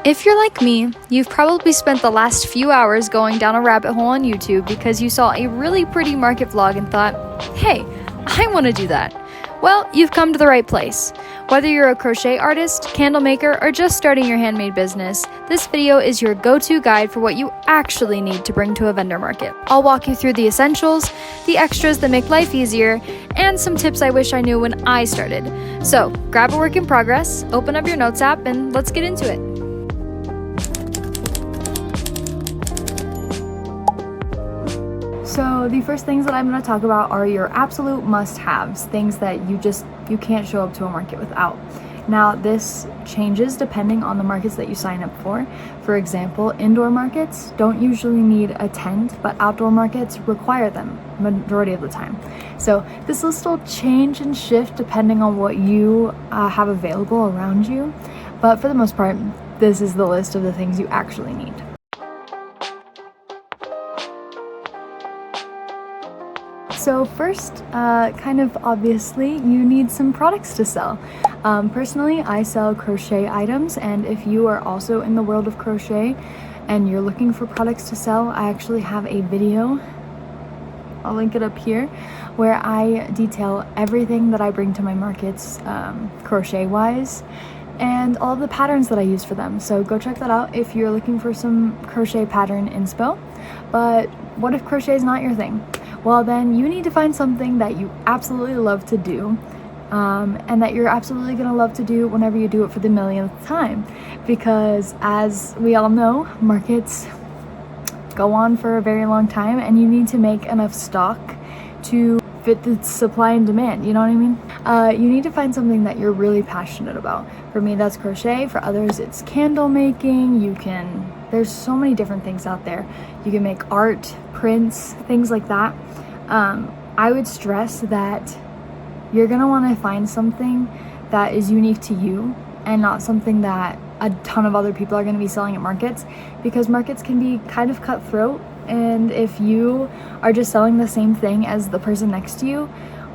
If you're like me, you've probably spent the last few hours going down a rabbit hole on YouTube because you saw a really pretty market vlog and thought, hey, I want to do that. Well, you've come to the right place. Whether you're a crochet artist, candle maker, or just starting your handmade business, this video is your go-to guide for what you actually need to bring to a vendor market. I'll walk you through the essentials, the extras that make life easier, and some tips I wish I knew when I started. So, grab a work in progress, open up your notes app, and let's get into it. So the first things that I'm going to talk about are your absolute must-haves, things that you can't show up to a market without. Now this changes depending on the markets that you sign up for. For example, indoor markets don't usually need a tent, but outdoor markets require them majority of the time. So this list will change and shift depending on what you have available around you, but for the most part, this is the list of the things you actually need. So first, kind of obviously, you need some products to sell. Personally, I sell crochet items, and if you are also in the world of crochet and you're looking for products to sell, I actually have a video, I'll link it up here, where I detail everything that I bring to my markets crochet-wise and all of the patterns that I use for them. So go check that out if you're looking for some crochet pattern inspo. But what if crochet is not your thing? Well, then you need to find something that you absolutely love to do, and that you're absolutely going to love to do whenever you do it for the millionth time. Because as we all know, markets go on for a very long time, and you need to make enough stock to fit the supply and demand, you know what I mean? You need to find something that you're really passionate about. For me, that's crochet. For others, it's candle making. There's so many different things out there. You can make art, prints, things like that. I would stress that you're gonna wanna find something that is unique to you and not something that a ton of other people are gonna be selling at markets, because markets can be kind of cutthroat, and if you are just selling the same thing as the person next to you,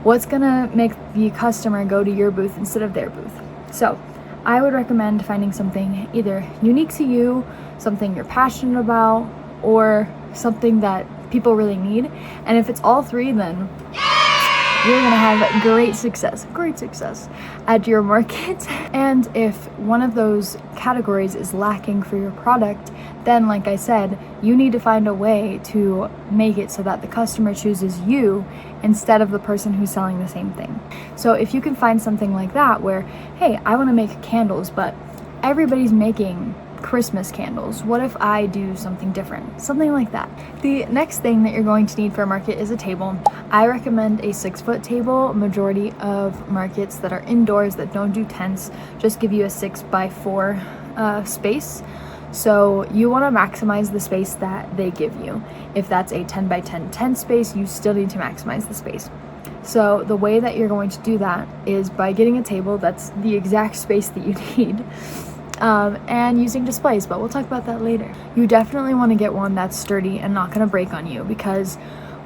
what's gonna make the customer go to your booth instead of their booth? So I would recommend finding something either unique to you, something you're passionate about, or something that people really need. And if it's all three, then you're gonna have great success at your market. And if one of those categories is lacking for your product, then like I said, you need to find a way to make it so that the customer chooses you instead of the person who's selling the same thing. So if you can find something like that where, hey, I want to make candles, but everybody's making Christmas candles. What if I do something different? Something like that. The next thing that you're going to need for a market is a table. I recommend a 6-foot table. Majority of markets that are indoors that don't do tents just give you a 6x4 space. So you want to maximize the space that they give you. If that's a 10x10 tent space, you still need to maximize the space. So the way that you're going to do that is by getting a table that's the exact space that you need. And using displays, but we'll talk about that later. You definitely want to get one that's sturdy and not going to break on you, because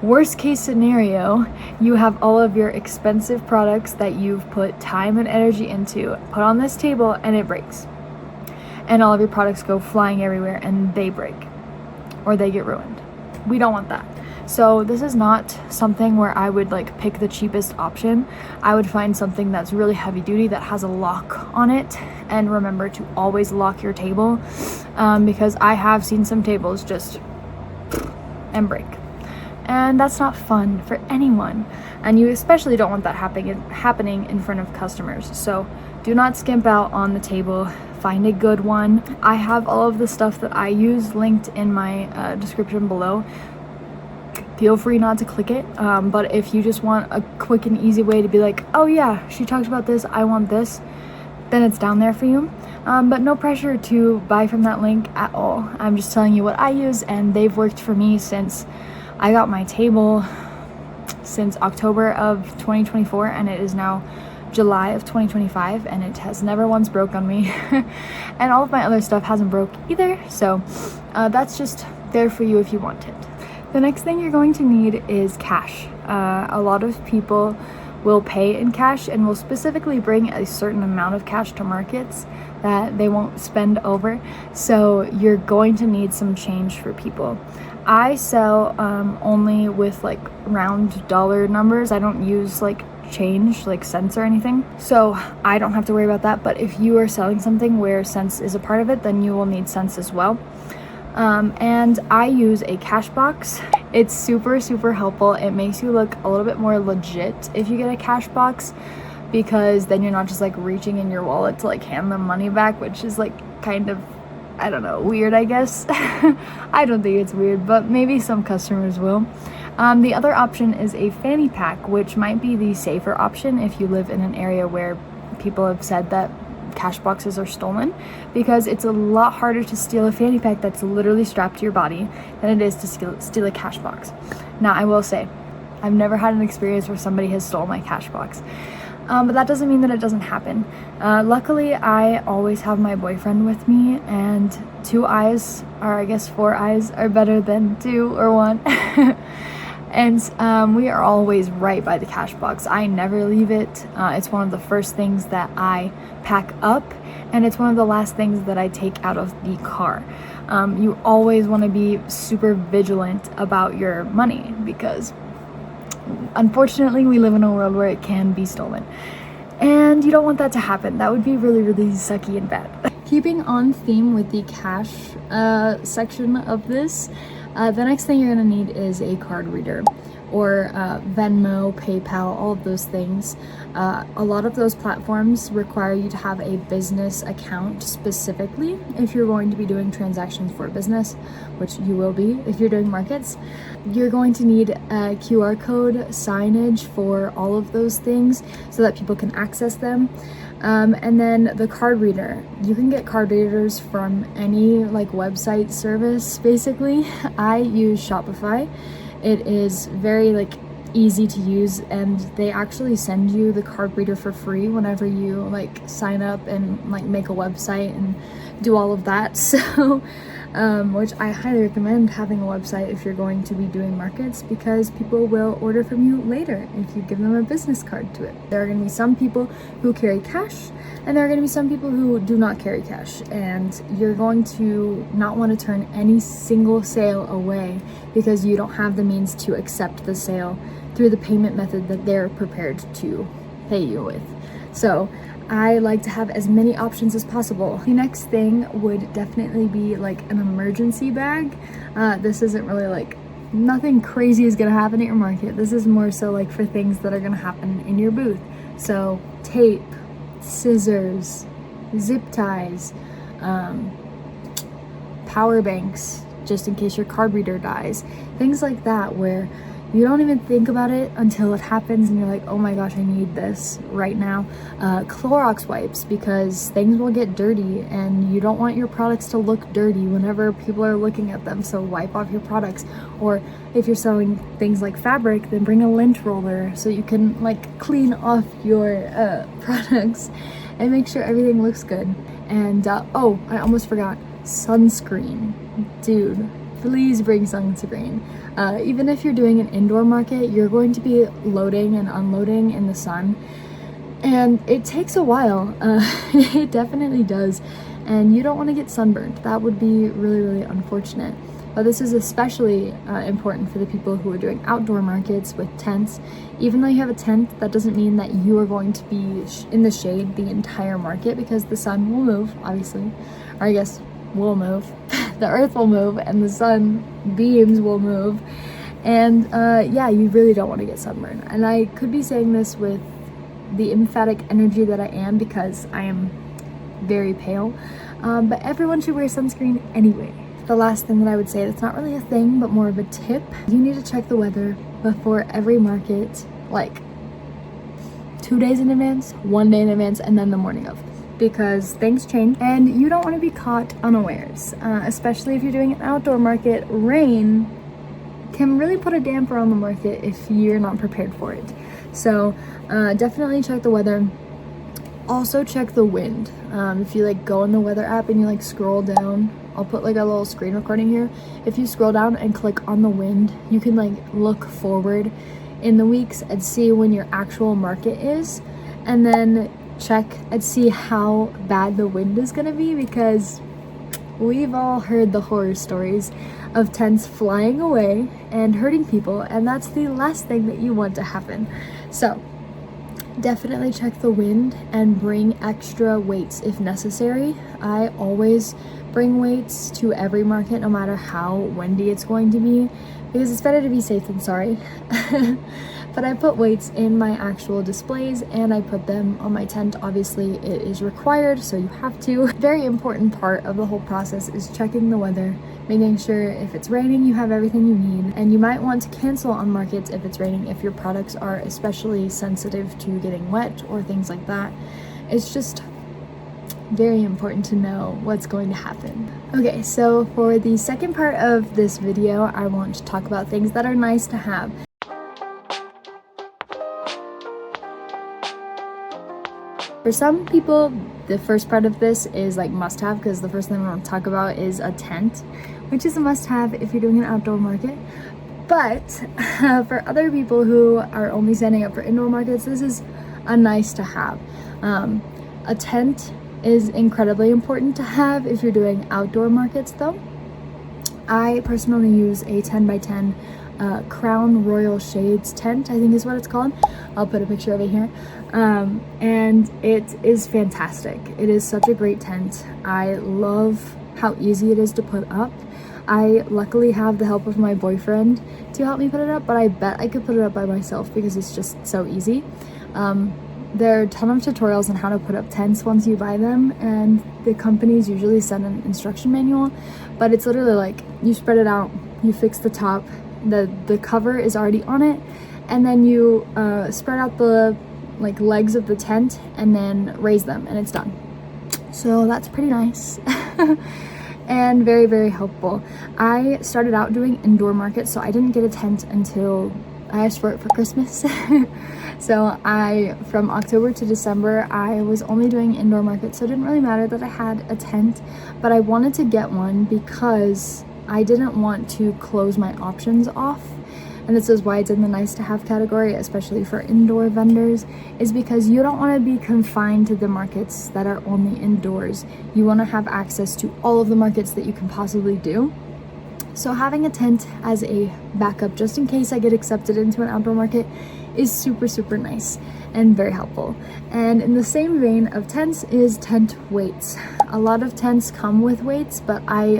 worst case scenario, you have all of your expensive products that you've put time and energy into put on this table and it breaks. And all of your products go flying everywhere and they break or they get ruined. We don't want that. So this is not something where I would pick the cheapest option. I would find something that's really heavy duty that has a lock on it, and remember to always lock your table, because I have seen some tables just and break, and that's not fun for anyone, and you especially don't want that happening in front of customers. So do not skimp out on the table. Find a good one. I have all of the stuff that I use linked in my description below. Feel free not to click it, but if you just want a quick and easy way to be like, oh yeah, she talked about this, I want this, then it's down there for you. But no pressure to buy from that link at all. I'm just telling you what I use, and they've worked for me since I got my table since October of 2024, and it is now July of 2025, and it has never once broke on me. And all of my other stuff hasn't broke either, so that's just there for you if you want it. The next thing you're going to need is cash. A lot of people will pay in cash and will specifically bring a certain amount of cash to markets. that they won't spend over. So you're going to need some change for people. I sell only with like round dollar numbers. I don't use like change, like cents or anything. So I don't have to worry about that. But if you are selling something where cents is a part of it, then you will need cents as well. And I use a cash box. It's super, super helpful. It makes you look a little bit more legit if you get a cash box, because then you're not just like reaching in your wallet to like hand them money back, which is like kind of, I don't know, weird, I guess. I don't think it's weird, but maybe some customers will. The other option is a fanny pack, which might be the safer option if you live in an area where people have said that cash boxes are stolen, because it's a lot harder to steal a fanny pack that's literally strapped to your body than it is to steal a cash box. Now, I will say, I've never had an experience where somebody has stolen my cash box. But that doesn't mean that it doesn't happen. Luckily, I always have my boyfriend with me, and 2 eyes, or I guess 4 eyes, are better than 2 or 1. And we are always right by the cash box. I never leave it. It's one of the first things that I pack up, and it's one of the last things that I take out of the car. You always want to be super vigilant about your money, because unfortunately we live in a world where it can be stolen, and you don't want that to happen. That would be really, really sucky and bad. Keeping on theme with the cash section of this, the next thing you're going to need is a card reader, or Venmo, PayPal, all of those things. A lot of those platforms require you to have a business account specifically if you're going to be doing transactions for a business, which you will be if you're doing markets. You're going to need a QR code, signage for all of those things so that people can access them. And then the card reader. You can get card readers from any like website service, basically. I use Shopify. It is very like easy to use, and they actually send you the card reader for free whenever you like sign up and like make a website and do all of that. So which I highly recommend having a website if you're going to be doing markets, because people will order from you later if you give them a business card to it. There are going to be some people who carry cash, and there are going to be some people who do not carry cash, and you're going to not want to turn any single sale away because you don't have the means to accept the sale through the payment method that they're prepared to pay you with. So I like to have as many options as possible. The next thing would definitely be like an emergency bag. This isn't really like, nothing crazy is gonna happen at your market. This is more so like for things that are gonna happen in your booth. So tape, scissors, zip ties, power banks, just in case your card reader dies, things like that, where you don't even think about it until it happens and you're like, oh my gosh, I need this right now. Clorox wipes, because things will get dirty and you don't want your products to look dirty whenever people are looking at them, so wipe off your products. Or if you're selling things like fabric, then bring a lint roller so you can like clean off your products and make sure everything looks good. And oh, I almost forgot, sunscreen. Dude, please bring sunscreen. Even if you're doing an indoor market, you're going to be loading and unloading in the sun, and it takes a while. It definitely does, and you don't want to get sunburned. That would be really, really unfortunate. But this is especially important for the people who are doing outdoor markets with tents. Even though you have a tent, that doesn't mean that you are going to be in the shade the entire market, because the sun will move, obviously, or I guess will move. The earth will move and the sun beams will move, and yeah, you really don't want to get sunburned. And I could be saying this with the emphatic energy that I am, because I am very pale, but everyone should wear sunscreen anyway. The last thing that I would say, that's not really a thing but more of a tip, you need to check the weather before every market, like 2 days in advance, 1 day in advance, and then the morning of, because things change and you don't want to be caught unawares, especially if you're doing an outdoor market. Rain can really put a damper on the market if you're not prepared for it. So definitely check the weather. Also check the wind. If you like go in the weather app and you like scroll down, I'll put like a little screen recording here. If you scroll down and click on the wind, you can like look forward in the weeks and see when your actual market is, and then check and see how bad the wind is gonna be, because we've all heard the horror stories of tents flying away and hurting people, and that's the last thing that you want to happen. So definitely check the wind and bring extra weights if necessary. I always bring weights to every market, no matter how windy it's going to be, because it's better to be safe than sorry. But I put weights in my actual displays and I put them on my tent. Obviously it is required, so you have to. Very important part of the whole process is checking the weather, making sure if it's raining you have everything you need, and you might want to cancel on markets if it's raining, if your products are especially sensitive to getting wet or things like that. It's just very important to know what's going to happen. Okay, so for the second part of this video, I want to talk about things that are nice to have. For some people, the first part of this is like must have, because the first thing I want to talk about is a tent, which is a must have if you're doing an outdoor market. But for other people who are only signing up for indoor markets, this is a nice to have. A tent is incredibly important to have if you're doing outdoor markets though. I personally use a 10 by 10 Crown Royal Shades tent, I think is what it's called. I'll put a picture of it here. And it is fantastic. It is such a great tent. I love how easy it is to put up. I luckily have the help of my boyfriend to help me put it up, but I bet I could put it up by myself because it's just so easy. There are a ton of tutorials on how to put up tents once you buy them, and the companies usually send an instruction manual, but it's literally like you spread it out, you fix the top, the cover is already on it, and then you spread out the legs of the tent and then raise them, and it's done. So that's pretty nice. And very, very helpful. I started out doing indoor markets, so I didn't get a tent until I asked for it for Christmas. So from October to December, I was only doing indoor markets, so it didn't really matter that I had a tent, but I wanted to get one because I didn't want to close my options off. And this is why it's in the nice to have category, especially for indoor vendors, is because you don't want to be confined to the markets that are only indoors. You want to have access to all of the markets that you can possibly do. So having a tent as a backup, just in case I get accepted into an outdoor market, is super, super nice and very helpful. And in the same vein of tents is tent weights. A lot of tents come with weights, but I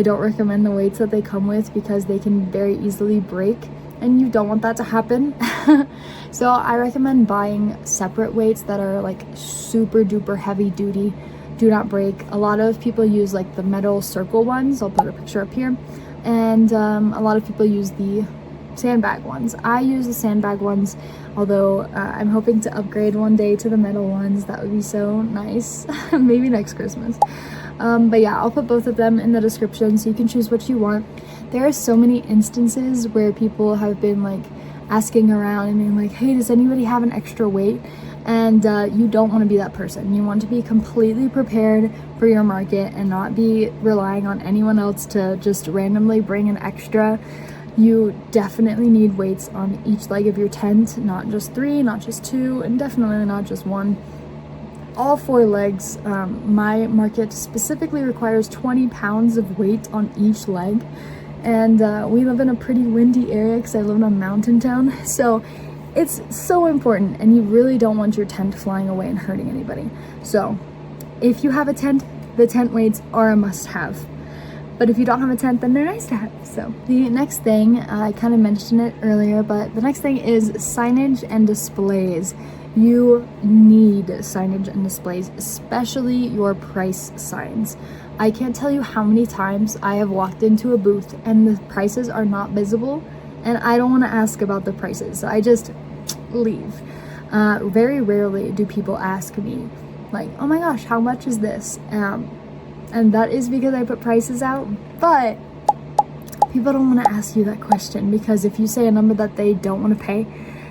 don't recommend the weights that they come with because they can very easily break, and you don't want that to happen. So I recommend buying separate weights that are like super duper heavy duty, do not break. A lot of people use like the metal circle ones. I'll put a picture up here. And a lot of people use the sandbag ones. I use the sandbag ones, although I'm hoping to upgrade one day to the metal ones. That would be so nice. Maybe next Christmas. But yeah, I'll put both of them in the description so you can choose what you want. There are so many instances where people have been like asking around and being like, hey, does anybody have an extra weight? And you don't want to be that person. You want to be completely prepared for your market and not be relying on anyone else to just randomly bring an extra. You definitely need weights on each leg of your tent, not just 3, not just 2, and definitely not just 1. All 4 legs. My market specifically requires 20 pounds of weight on each leg, and we live in a pretty windy area because I live in a mountain town, so it's so important, and you really don't want your tent flying away and hurting anybody. So if you have a tent, the tent weights are a must-have. But if you don't have a tent, then they're nice to have. So the next thing, I kind of mentioned it earlier, but the next thing is signage and displays. You need signage and displays, especially your price signs. I can't tell you how many times I have walked into a booth and the prices are not visible, and I don't want to ask about the prices, so I just leave. Very rarely do people ask me like, oh my gosh, how much is this? And that is because I put prices out, but people don't want to ask you that question, because if you say a number that they don't want to pay,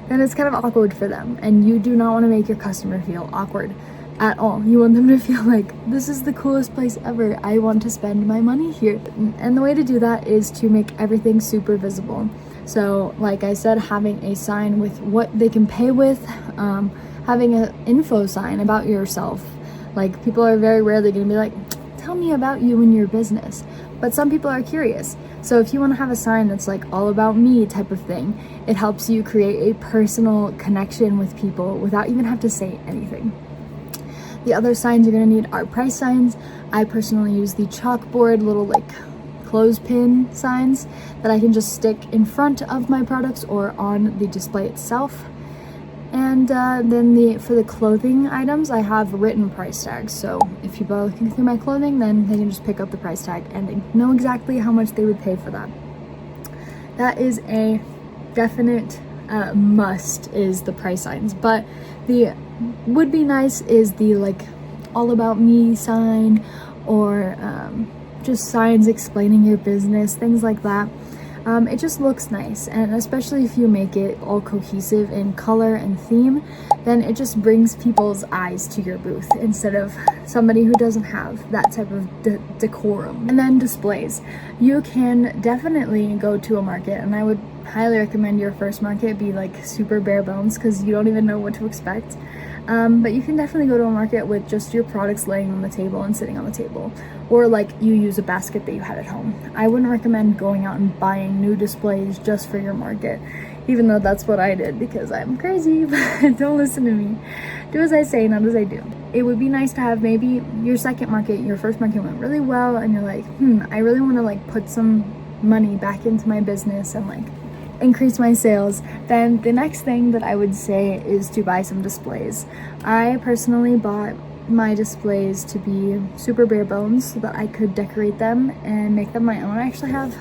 then it's kind of awkward for them, and you do not want to make your customer feel awkward at all. You want them to feel like, this is the coolest place ever, I want to spend my money here. And the way to do that is to make everything super visible. So like I said, having a sign with what they can pay with, having an info sign about yourself. Like, people are very rarely going to be like, tell me about you and your business. But some people are curious. So if you want to have a sign that's like all about me type of thing, it helps you create a personal connection with people without even have to say anything. The other signs you're going to need are price signs. I personally use the chalkboard little like clothespin signs that I can just stick in front of my products or on the display itself. And then for the clothing items, I have written price tags. So if people are looking through my clothing, then they can just pick up the price tag and they know exactly how much they would pay for that. That is a definite must, is the price signs. But the would be nice is the like all about me sign, or just signs explaining your business, things like that. It just looks nice, and especially if you make it all cohesive in color and theme, then it just brings people's eyes to your booth instead of somebody who doesn't have that type of decorum. And then displays. You can definitely go to a market, and I would highly recommend your first market be like super bare bones because you don't even know what to expect. But you can definitely go to a market with just your products laying on the table and sitting on the table, or like you use a basket that you have at home. I wouldn't recommend going out and buying new displays just for your market, even though that's what I did because I'm crazy. But don't listen to me. Do as I say, not as I do. It would be nice to have maybe your second market, your first market went really well, and you're like, I really want to like put some money back into my business and like increase my sales. Then the next thing that I would say is to buy some displays. I personally bought my displays to be super bare bones so that I could decorate them and make them my own. I actually have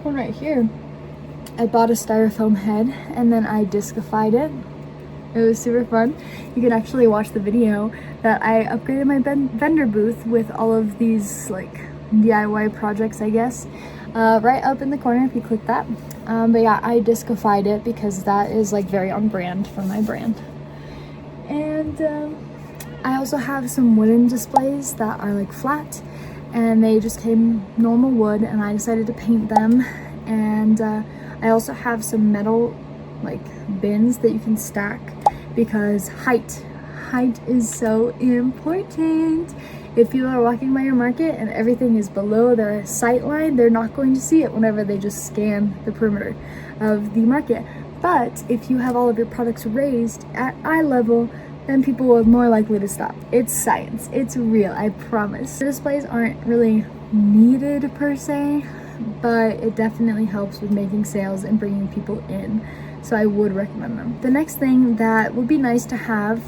one right here. I bought a styrofoam head and then I discified it. It was super fun. You can actually watch the video that I upgraded my vendor booth with all of these like DIY projects, I guess. Right up in the corner if you click that. But yeah, I discified it because that is like very on brand for my brand. And I also have some wooden displays that are like flat, and they just came normal wood, and I decided to paint them. And I also have some metal like bins that you can stack because height is so important. If people are walking by your market and everything is below their sight line, they're not going to see it whenever they just scan the perimeter of the market. But if you have all of your products raised at eye level, then people are more likely to stop. It's science. It's real, I promise. The displays aren't really needed per se, but it definitely helps with making sales and bringing people in. So I would recommend them. The next thing that would be nice to have,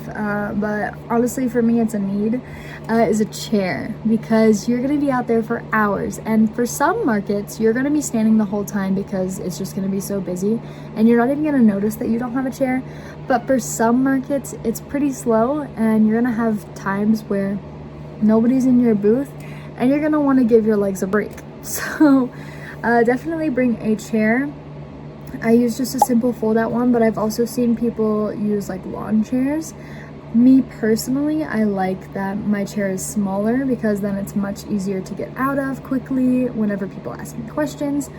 but honestly for me it's a need, is a chair, because you're gonna be out there for hours, and for some markets you're gonna be standing the whole time because it's just gonna be so busy and you're not even gonna notice that you don't have a chair. But for some markets it's pretty slow and you're gonna have times where nobody's in your booth and you're gonna want to give your legs a break. So definitely bring a chair. I use just a simple fold-out one, but I've also seen people use like lawn chairs. Me personally, I like that my chair is smaller because then it's much easier to get out of quickly whenever people ask me questions.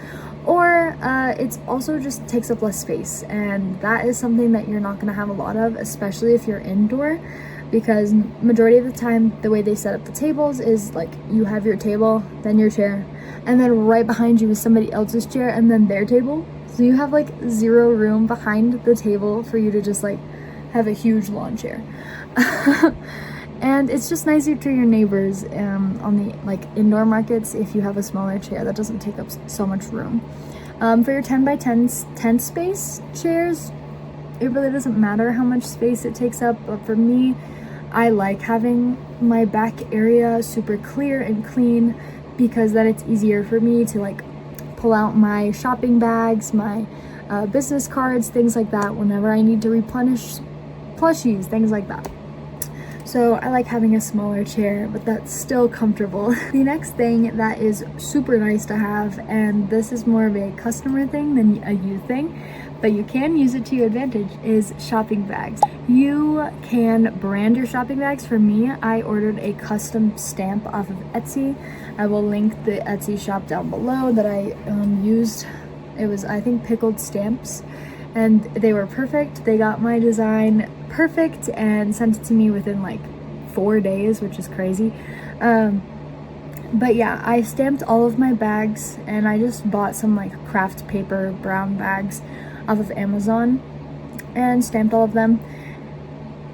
Or it's also just takes up less space, and that is something that you're not gonna have a lot of, especially if you're indoor, because majority of the time the way they set up the tables is like you have your table, then your chair, and then right behind you is somebody else's chair and then their table. So you have like zero room behind the table for you to just like have a huge lawn chair. And it's just nicer to your neighbors on the like indoor markets if you have a smaller chair that doesn't take up so much room. For your 10 by 10 tent space chairs, it really doesn't matter how much space it takes up, but for me, I like having my back area super clear and clean because then it's easier for me to like pull out my shopping bags, my business cards, things like that whenever I need to replenish plushies, things like that. So I like having a smaller chair, but that's still comfortable. The next thing that is super nice to have, and this is more of a customer thing than a you thing, but you can use it to your advantage, is shopping bags. You can brand your shopping bags. For me, I ordered a custom stamp off of Etsy. I will link the Etsy shop down below that I used. It was, I think, pickled stamps, and they were perfect. They got my design perfect and sent it to me within like 4 days, which is crazy. But yeah, I stamped all of my bags, and I just bought some like craft paper brown bags off of Amazon and stamped all of them.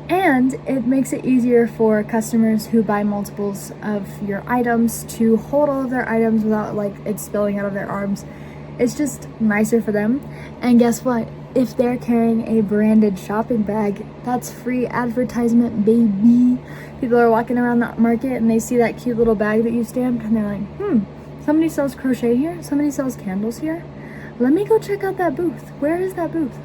And it makes it easier for customers who buy multiples of your items to hold all of their items without like it spilling out of their arms. It's just nicer for them. And guess what? If they're carrying a branded shopping bag, that's free advertisement, baby. People are walking around that market and they see that cute little bag that you stamped and they're like, somebody sells crochet here? Somebody sells candles here? Let me go check out that booth. Where is that booth?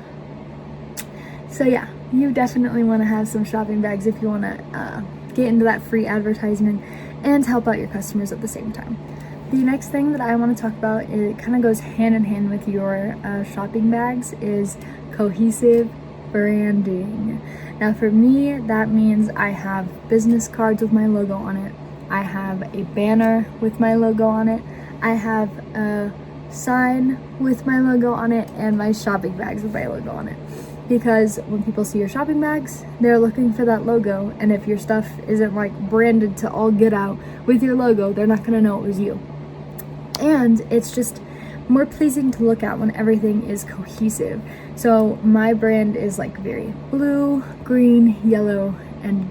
So yeah, you definitely want to have some shopping bags if you want to get into that free advertisement and help out your customers at the same time. The next thing that I want to talk about, it kind of goes hand in hand with your shopping bags, is cohesive branding. Now for me, that means I have business cards with my logo on it. I have a banner with my logo on it. I have a sign with my logo on it, and my shopping bags with my logo on it. Because when people see your shopping bags, they're looking for that logo, and if your stuff isn't like branded to all get out with your logo, they're not gonna know it was you. And it's just more pleasing to look at when everything is cohesive. So my brand is like very blue, green, yellow, and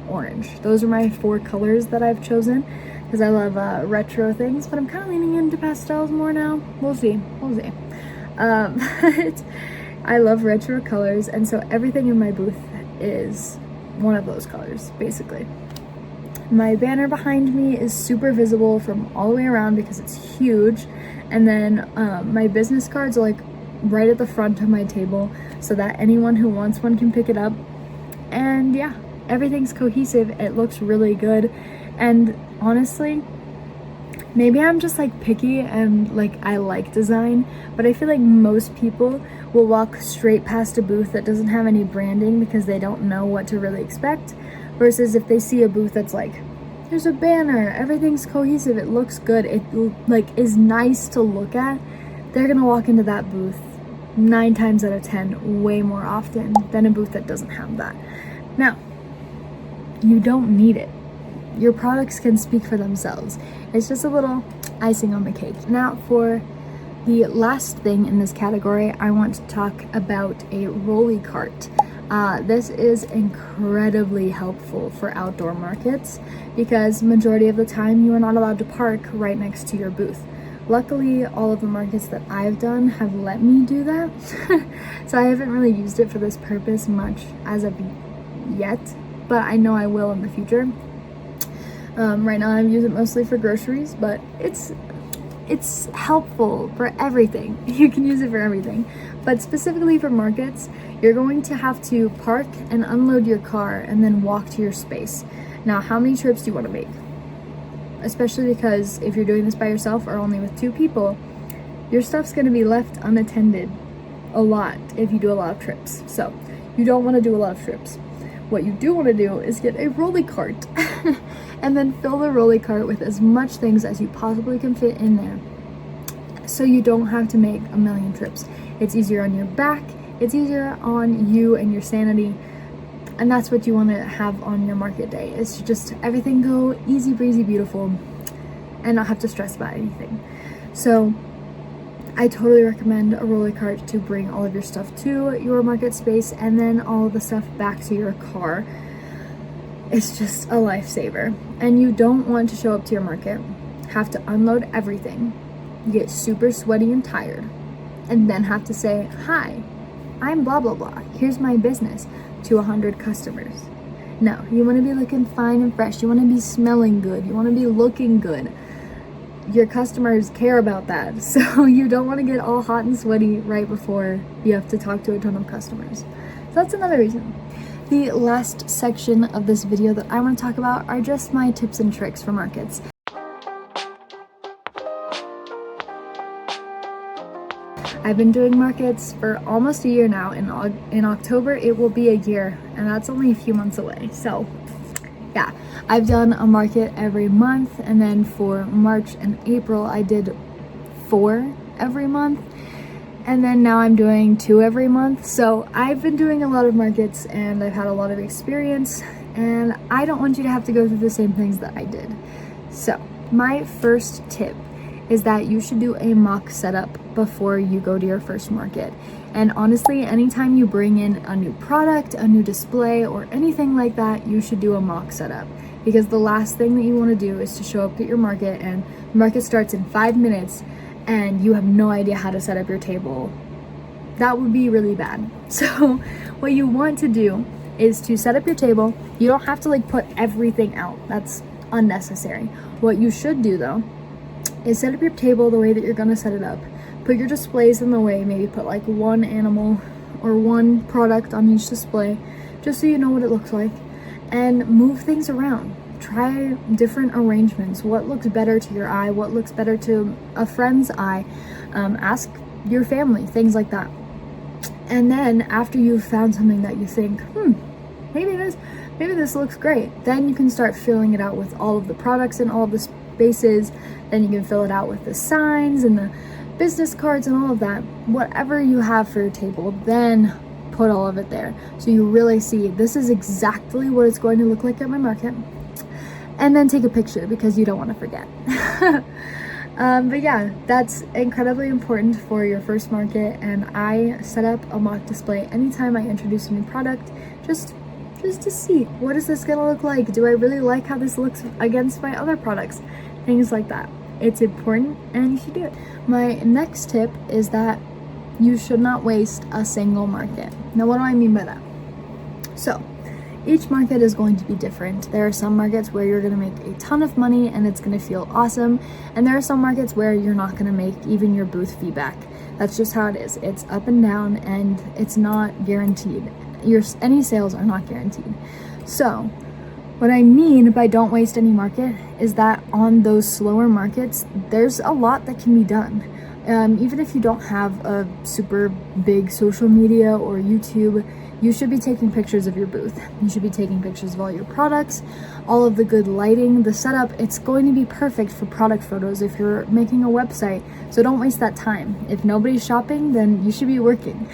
orange. Those are my 4 colors that I've chosen because I love retro things, but I'm kind of leaning into pastels more now. We'll see. But I love retro colors, and so everything in my booth is one of those colors, basically. My banner behind me is super visible from all the way around because it's huge, and then my business cards are like right at the front of my table so that anyone who wants one can pick it up. And yeah, everything's cohesive. It looks really good, and honestly, maybe I'm just like picky and like I like design, but I feel like most people will walk straight past a booth that doesn't have any branding because they don't know what to really expect, versus if they see a booth that's like, there's a banner, everything's cohesive, it looks good, it like is nice to look at, they're gonna walk into that booth 9 times out of 10 way more often than a booth that doesn't have that. Now, you don't need it. Your products can speak for themselves. It's just a little icing on the cake. Now for the last thing in this category, I want to talk about a rolly cart. This is incredibly helpful for outdoor markets because majority of the time you are not allowed to park right next to your booth. Luckily, all of the markets that I've done have let me do that. So I haven't really used it for this purpose much as of yet, but I know I will in the future. Right now I use it mostly for groceries, but it's helpful for everything. You can use it for everything. But specifically for markets, you're going to have to park and unload your car and then walk to your space. Now, how many trips do you want to make? Especially because if you're doing this by yourself or only with 2 people, your stuff's going to be left unattended a lot if you do a lot of trips. So you don't want to do a lot of trips. What you do want to do is get a rolly cart and then fill the rolly cart with as much things as you possibly can fit in there, so you don't have to make a million trips. It's easier on your back, it's easier on you and your sanity, and that's what you want to have on your market day, is to just everything go easy breezy beautiful and not have to stress about anything. So I totally recommend a rolly cart to bring all of your stuff to your market space and then all of the stuff back to your car. It's just a lifesaver. And you don't want to show up to your market, have to unload everything, get super sweaty and tired, and then have to say, hi, I'm blah blah blah, here's my business, to 100 customers. No, you want to be looking fine and fresh, you want to be smelling good, you want to be looking good. Your customers care about that, so you don't want to get all hot and sweaty right before you have to talk to a ton of customers. So that's another reason. The last section of this video that I want to talk about are just my tips and tricks for markets. I've been doing markets for almost a year now. In October, it will be a year, and that's only a few months away. So yeah, I've done a market every month, and then for March and April, I did 4 every month. And then now I'm doing 2 every month. So I've been doing a lot of markets and I've had a lot of experience, and I don't want you to have to go through the same things that I did. So my first tip is that you should do a mock setup before you go to your first market. And honestly, anytime you bring in a new product, a new display, or anything like that, you should do a mock setup. Because the last thing that you want to do is to show up at your market and the market starts in 5 minutes and you have no idea how to set up your table. That would be really bad. So what you want to do is to set up your table. You don't have to like put everything out. That's unnecessary. What you should do though is set up your table the way that you're gonna set it up. Put your displays in the way, maybe put like one animal or one product on each display, just so you know what it looks like, and move things around. Try different arrangements. What looks better to your eye? What looks better to a friend's eye? Ask your family, things like that. And then after you've found something that you think, maybe this looks great, then you can start filling it out with all of the products and all of the spaces. Then you can fill it out with the signs and the business cards and all of that. Whatever you have for your table, then put all of it there. So you really see, this is exactly what it's going to look like at my market. And then take a picture because you don't want to forget. But yeah, that's incredibly important for your first market. And I set up a mock display anytime I introduce a new product, just to see, what is this gonna look like? Do I really like how this looks against my other products? Things like that. It's important and you should do it. My next tip is that you should not waste a single market. Now, what do I mean by that? So each market is going to be different. There are some markets where you're gonna make a ton of money and it's gonna feel awesome. And there are some markets where you're not gonna make even your booth fee back. That's just how it is. It's up and down and it's not guaranteed. Any sales are not guaranteed. So what I mean by don't waste any market is that on those slower markets, there's a lot that can be done. Even if you don't have a super big social media or YouTube, you should be taking pictures of your booth. You should be taking pictures of all your products, all of the good lighting, the setup. It's going to be perfect for product photos if you're making a website. So don't waste that time. If nobody's shopping, then you should be working.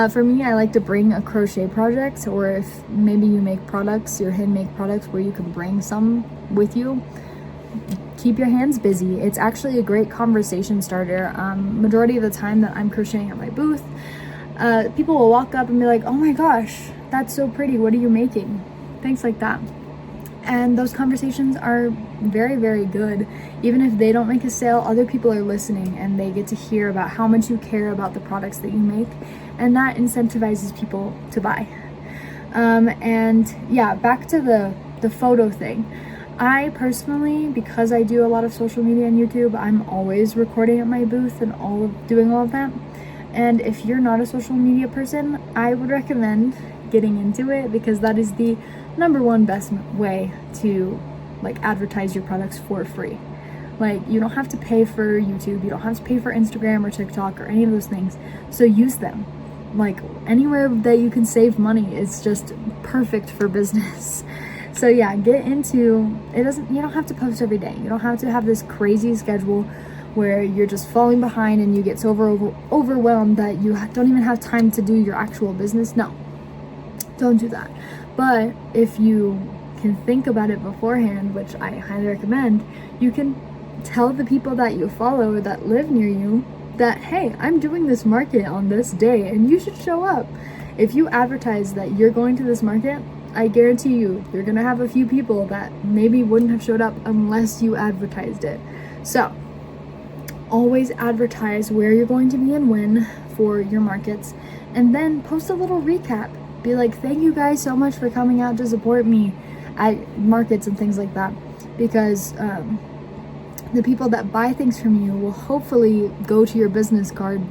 For me, I like to bring a crochet project, or if maybe you make products, your handmade products, where you can bring some with you. Keep your hands busy. It's actually a great conversation starter. Majority of the time that I'm crocheting at my booth, people will walk up and be like, oh my gosh, that's so pretty, what are you making? Things like that. And those conversations are very, very good. Even if they don't make a sale, other people are listening and they get to hear about how much you care about the products that you make, and that incentivizes people to buy. And yeah, back to the photo thing. I personally, because I do a lot of social media and YouTube, I'm always recording at my booth and doing all of that. And if you're not a social media person, I would recommend getting into it, because that is the #1 best way to like advertise your products for free. Like, you don't have to pay for YouTube, you don't have to pay for Instagram or TikTok or any of those things. So use them. Like, anywhere that you can save money is just perfect for business. So yeah, get into it. You don't have to post every day. You don't have to have this crazy schedule where you're just falling behind and you get so overwhelmed that you don't even have time to do your actual business. No, don't do that. But if you can think about it beforehand, which I highly recommend, you can tell the people that you follow or that live near you that, hey, I'm doing this market on this day and you should show up. If you advertise that you're going to this market, I guarantee you're gonna have a few people that maybe wouldn't have showed up unless you advertised it. So always advertise where you're going to be and when for your markets, and then post a little recap. Be like, thank you guys so much for coming out to support me at markets and things like that, because the people that buy things from you will hopefully go to your business card,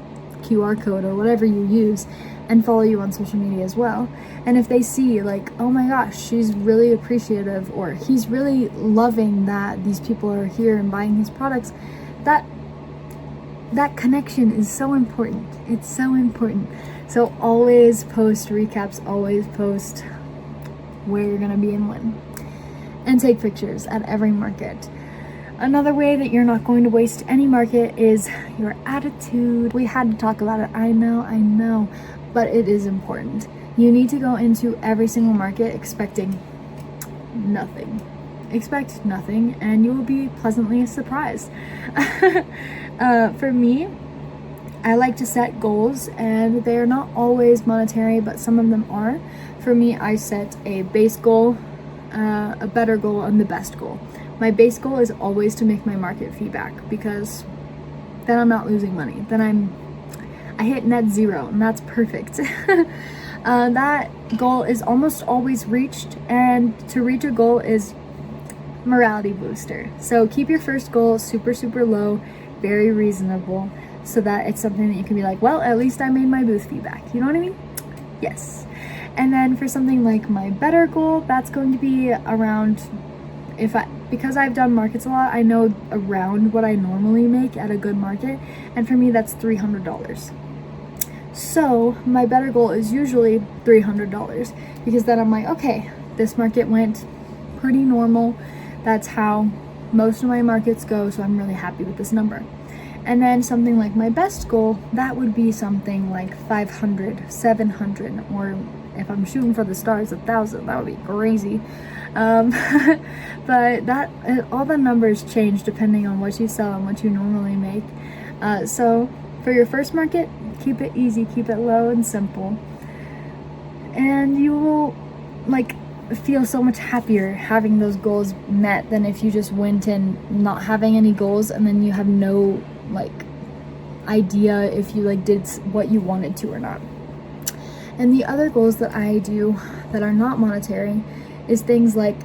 QR code, or whatever you use, and follow you on social media as well. And if they see like, oh my gosh, she's really appreciative, or he's really loving that these people are here and buying his products, that connection is so important. It's so important. So always post recaps, always post where you're gonna be and when, and take pictures at every market. Another way that you're not going to waste any market is your attitude. We had to talk about it, I know, but it is important. You need to go into every single market expecting nothing. Expect nothing and you will be pleasantly surprised. For me, I like to set goals, and they're not always monetary, but some of them are. For me, I set a base goal, a better goal, and the best goal. My base goal is always to make my market feedback, because then I'm not losing money. Then I hit net zero, and that's perfect. That goal is almost always reached, and to reach a goal is morality booster. So keep your first goal super, super low, very reasonable, so that it's something that you can be like, well, at least I made my booth feedback. You know what I mean? Yes. And then for something like my better goal, that's going to be around, because I've done markets a lot, I know around what I normally make at a good market, and for me that's $300. So my better goal is usually $300, because then I'm like, okay, this market went pretty normal. That's how most of my markets go, so I'm really happy with this number. And then something like my best goal, that would be something like 500, 700, or if I'm shooting for the stars, 1,000. That would be crazy. But all the numbers change depending on what you sell and what you normally make. So for your first market, keep it easy, keep it low and simple, and you will feel so much happier having those goals met than if you just went in not having any goals and then you have no idea if you did what you wanted to or not. And the other goals that I do that are not monetary is things like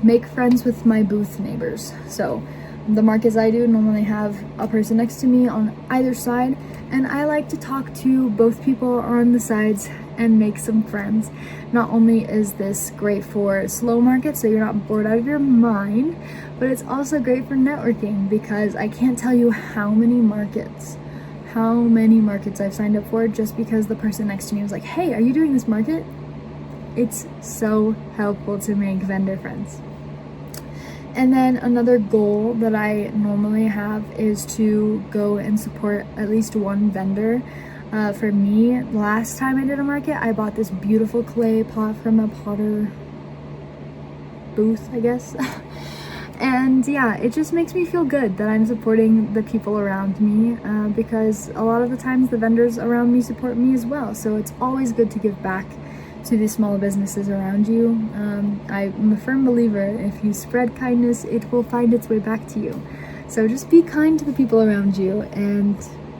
make friends with my booth neighbors. So the markets I do normally have a person next to me on either side, and I like to talk to both people on the sides and make some friends. Not only is this great for slow markets, so you're not bored out of your mind, but it's also great for networking, because I can't tell you how many markets I've signed up for just because the person next to me was like, hey, are you doing this market? It's so helpful to make vendor friends. And then another goal that I normally have is to go and support at least one vendor. For me, last time I did a market, I bought this beautiful clay pot from a potter booth, I guess. And yeah, it just makes me feel good that I'm supporting the people around me, because a lot of the times the vendors around me support me as well. So it's always good to give back to the small businesses around you. I'm a firm believer, if you spread kindness, it will find its way back to you. So just be kind to the people around you and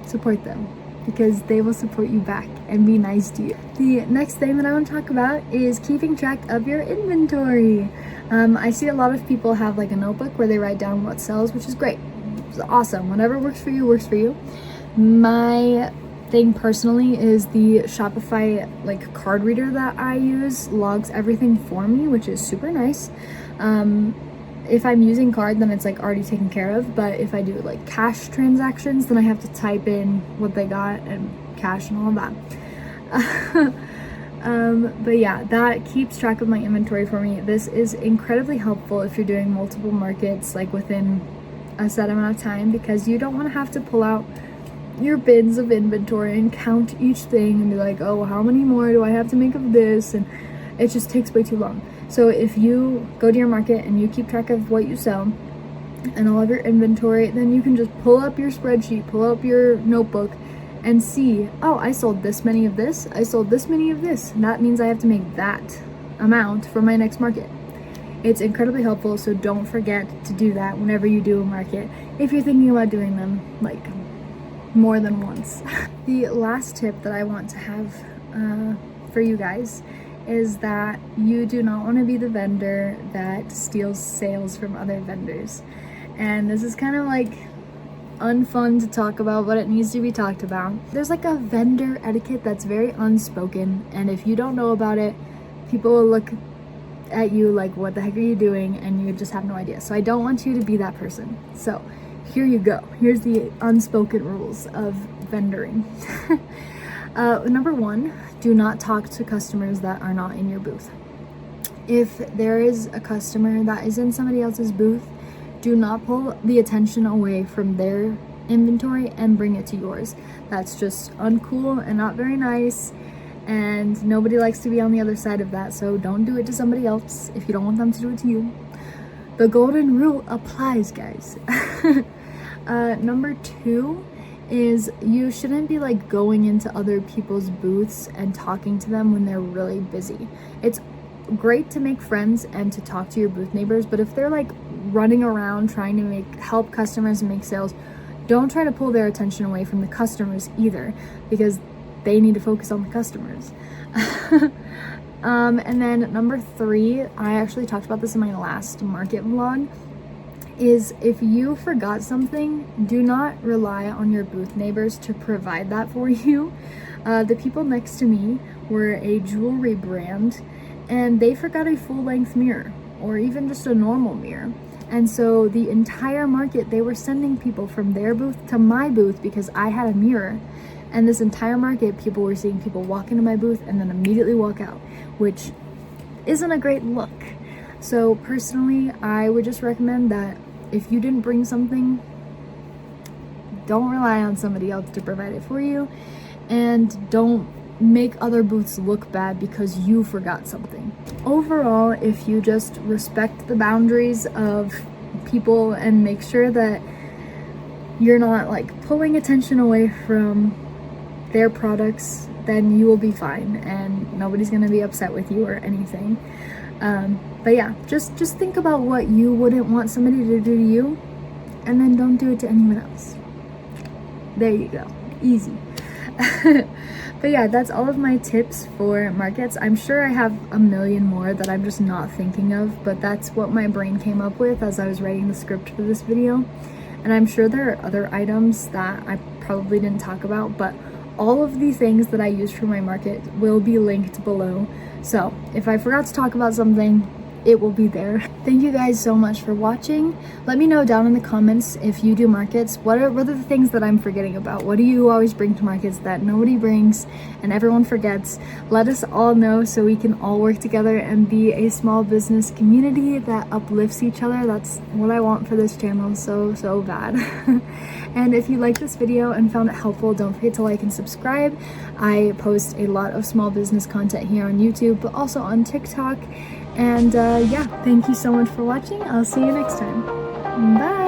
support them, because they will support you back and be nice to you. The next thing that I want to talk about is keeping track of your inventory. I see a lot of people have a notebook where they write down what sells, which is great. It's awesome. Whatever works for you, works for you. My thing personally is the Shopify card reader that I use logs everything for me, which is super nice. If I'm using card, then it's already taken care of, but if I do cash transactions, then I have to type in what they got and cash and all that. But yeah, that keeps track of my inventory for me. This is incredibly helpful if you're doing multiple markets within a set amount of time, because you don't want to have to pull out your bins of inventory and count each thing and be like, oh, how many more do I have to make of this? And it just takes way too long. So if you go to your market and you keep track of what you sell and all of your inventory, then you can just pull up your spreadsheet, pull up your notebook, and see, oh, I sold this many of this, I sold this many of this, and that means I have to make that amount for my next market. It's incredibly helpful, so don't forget to do that whenever you do a market, if you're thinking about doing them more than once. The last tip that I want to have for you guys is that you do not want to be the vendor that steals sales from other vendors. And this is kind of unfun to talk about, but it needs to be talked about. There's a vendor etiquette that's very unspoken, and if you don't know about it, people will look at you what the heck are you doing, and you just have no idea. So I don't want you to be that person. So here you go. Here's the unspoken rules of vendoring. Number one, do not talk to customers that are not in your booth. If there is a customer that is in somebody else's booth, Do not pull the attention away from their inventory and bring it to yours. That's just uncool and not very nice, and nobody likes to be on the other side of that, so don't do it to somebody else if you don't want them to do it to you. The golden rule applies, guys. Number 2 is you shouldn't be like going into other people's booths and talking to them when they're really busy. It's great to make friends and to talk to your booth neighbors, but if they're like running around trying to help customers and make sales, don't try to pull their attention away from the customers either, because they need to focus on the customers. And then number 3, I actually talked about this in my last market vlog, is if you forgot something, do not rely on your booth neighbors to provide that for you. The people next to me were a jewelry brand, and they forgot a full-length mirror, or even just a normal mirror. And so the entire market, they were sending people from their booth to my booth because I had a mirror. And this entire market, people were seeing people walk into my booth and then immediately walk out, which isn't a great look. So personally, I would just recommend that if you didn't bring something, don't rely on somebody else to provide it for you, and don't make other booths look bad because you forgot something. Overall, if you just respect the boundaries of people and make sure that you're not like pulling attention away from their products, then you will be fine and nobody's gonna be upset with you or anything. But yeah, just think about what you wouldn't want somebody to do to you, and then don't do it to anyone else. There you go, easy. But yeah, that's all of my tips for markets. I'm sure I have a million more that I'm just not thinking of, but that's what my brain came up with as I was writing the script for this video. And I'm sure there are other items that I probably didn't talk about, but all of the things that I used for my market will be linked below. So if I forgot to talk about something, it will be there. Thank you guys so much for watching. Let me know down in the comments if you do markets. What are the things that I'm forgetting about? What do you always bring to markets that nobody brings and everyone forgets? Let us all know so we can all work together and be a small business community that uplifts each other. That's what I want for this channel so bad. And if you like this video and found it helpful, don't forget to like and subscribe. I post a lot of small business content here on YouTube, but also on TikTok. And yeah, thank you so much for watching. I'll see you next time. Bye!